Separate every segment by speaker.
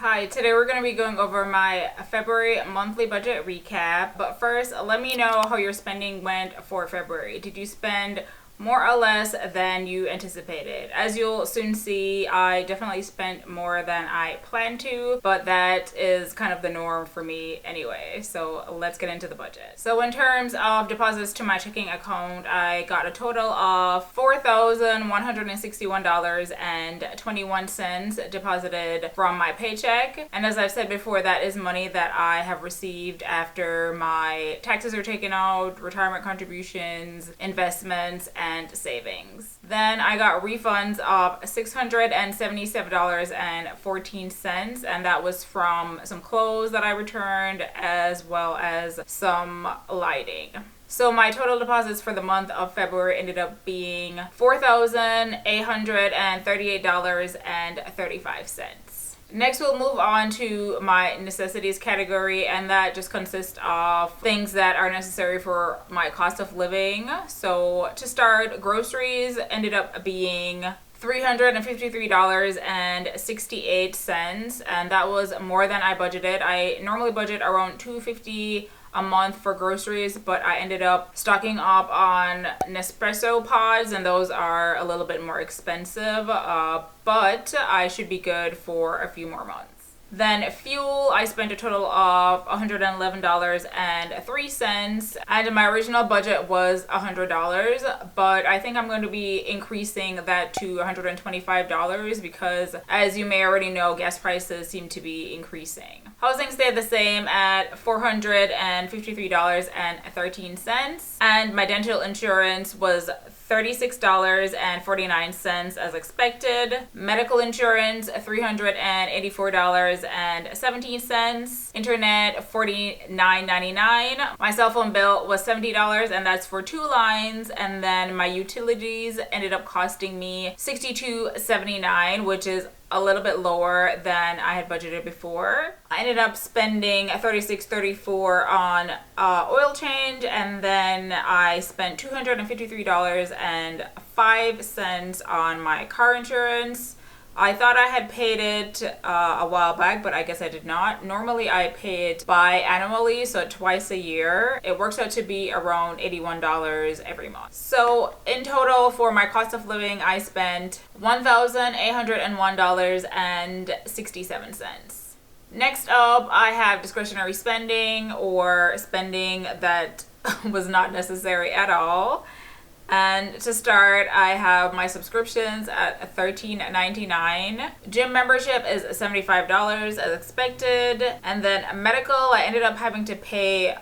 Speaker 1: Hi, today we're going to be going over my February monthly budget recap. But first, let me know how your spending went for February. Did you spend more or less than you anticipated? As you'll soon see, I definitely spent more than I planned to, but that is kind of the norm for me anyway. So let's get into the budget. So in terms of deposits to my checking account, I got a total of $4,161.21 deposited from my paycheck. And as I've said before, that is money that I have received after my taxes are taken out, retirement contributions, investments, and savings. Then I got refunds of $677.14, and that was from some clothes that I returned as well as some lighting. So my total deposits for the month of February ended up being $4,838.35. Next, we'll move on to my necessities category, and that just consists of things that are necessary for my cost of living. So to start, groceries ended up being $353.68, and that was more than I budgeted. I normally budget around $250 a month for groceries, but I ended up stocking up on Nespresso pods, and those are a little bit more expensive, but I should be good for a few more months. Then fuel, I spent a total of $111.03, and my original budget was $100, but I think I'm going to be increasing that to $125 because, as you may already know, gas prices seem to be increasing. Housing stayed the same at $453.13, and my dental insurance was $36.49 as expected. Medical insurance, $384.17. Internet, $49.99. My cell phone bill was $70, and that's for 2 lines. And then my utilities ended up costing me $62.79, which is a little bit lower than I had budgeted before. I ended up spending $36.34 on oil change, and then I spent $253.05 on my car insurance. I thought I had paid it a while back, but I guess I did not. Normally I pay it biannually, so twice a year. It works out to be around $81 every month. So in total for my cost of living, I spent $1,801.67. Next up, I have discretionary spending, or spending that was not necessary at all. And to start, I have my subscriptions at $13.99. Gym membership is $75 as expected. And then medical, I ended up having to pay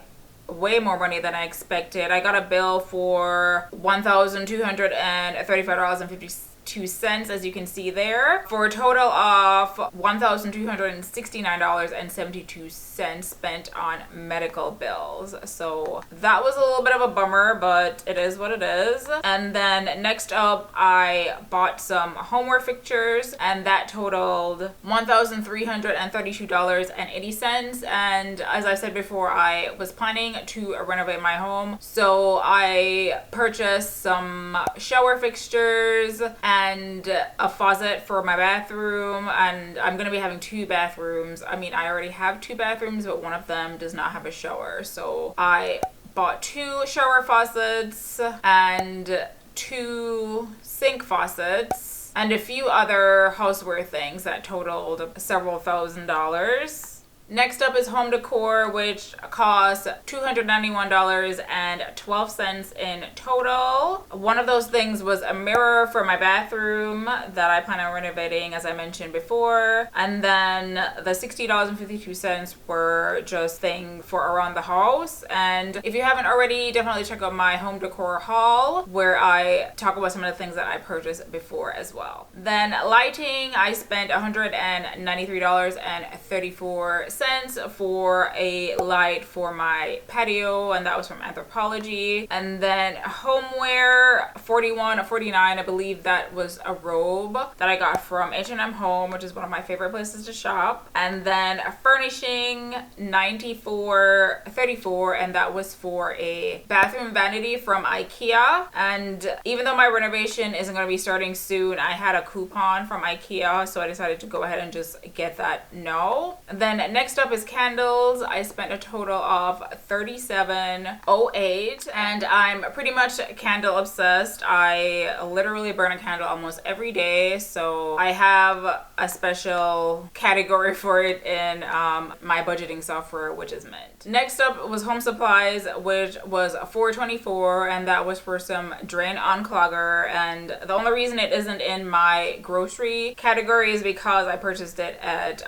Speaker 1: way more money than I expected. I got a bill for $1,235.52, as you can see there, for a total of $1,269.72 spent on medical bills. So that was a little bit of a bummer, but it is what it is. And then next up, I bought some homeware fixtures, and that totaled $1,332.80. And as I said before, I was planning to renovate my home, so I purchased some shower fixtures and a faucet for my bathroom, and I'm gonna be having 2 bathrooms. I mean, I already have 2 bathrooms, but one of them does not have a shower, so I bought 2 shower faucets and 2 sink faucets and a few other houseware things that totaled several $1,000s. Next up is home decor, which costs $291.12 in total. One of those things was a mirror for my bathroom that I plan on renovating, as I mentioned before. And then the $60.52 were just things for around the house. And if you haven't already, definitely check out my home decor haul, where I talk about some of the things that I purchased before as well. Then lighting, I spent $193.34 cents for a light for my patio, and that was from Anthropology. And then homeware, 41 or 49, I believe that was a robe that I got from H&M Home, which is one of my favorite places to shop. And then furnishing, 94.34, and that was for a bathroom vanity from IKEA. And even though my renovation isn't going to be starting soon, I had a coupon from IKEA, so I decided to go ahead and just get that now. And then next up is candles. I spent a total of $37.08, and I'm pretty much candle obsessed. I literally burn a candle almost every day, so I have a special category for it in my budgeting software, which is Mint. Next up was home supplies, which was $4.24, and that was for some drain unclogger. And the only reason it isn't in my grocery category is because I purchased it at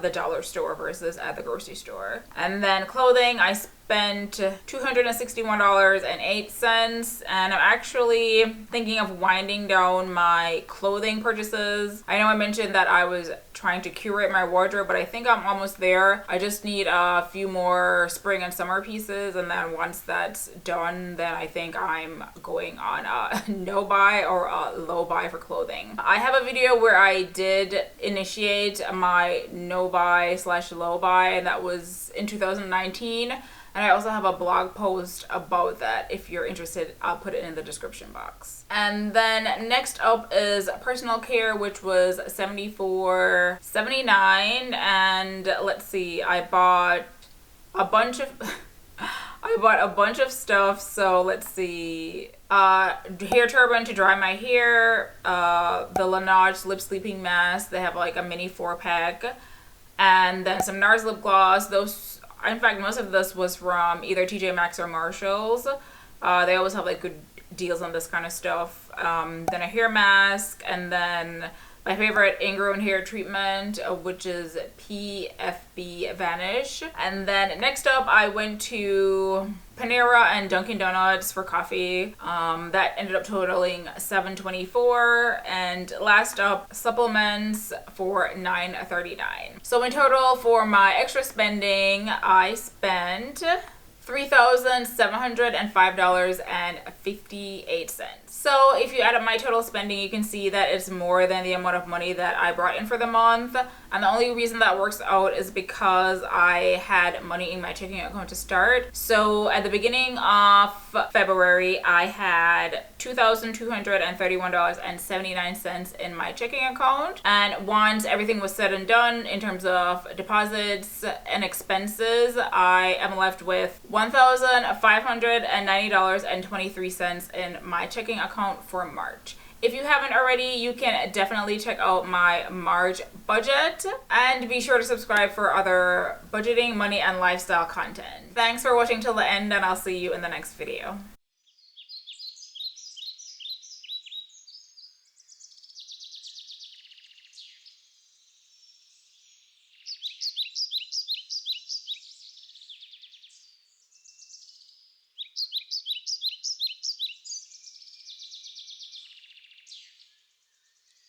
Speaker 1: the dollar store versus at the grocery store. And then clothing, I spent $261.08, and I'm actually thinking of winding down my clothing purchases. I know I mentioned that I was trying to curate my wardrobe, but I think I'm almost there. I just need a few more spring and summer pieces, and then once that's done, then I think I'm going on a no buy or a low buy for clothing. I have a video where I did initiate my no buy / low buy, and that was in 2019. And I also have a blog post about that. If you're interested, I'll put it in the description box. And then next up is personal care, which was $74.79. And let's see, I bought a bunch of stuff. So let's see, hair turban to dry my hair, the Laneige lip sleeping mask. They have like a mini 4-pack, and then some NARS lip gloss. In fact, most of this was from either TJ Maxx or Marshalls. They always have like good deals on this kind of stuff. Then a hair mask, and then my favorite ingrown hair treatment, which is PFB Vanish. And then next up, I went to Panera and Dunkin' Donuts for coffee. That ended up totaling $7.24. And last up, supplements for $9.39. So in total, for my extra spending, I spent $3,705.58. So if you add up my total spending, you can see that it's more than the amount of money that I brought in for the month. And the only reason that works out is because I had money in my checking account to start. So at the beginning of February, I had $2,231.79 in my checking account. And once everything was said and done in terms of deposits and expenses, I am left with $1,590.23 in my checking account for March. If you haven't already, you can definitely check out my March budget, and be sure to subscribe for other budgeting, money, and lifestyle content. Thanks for watching till the end, and I'll see you in the next video.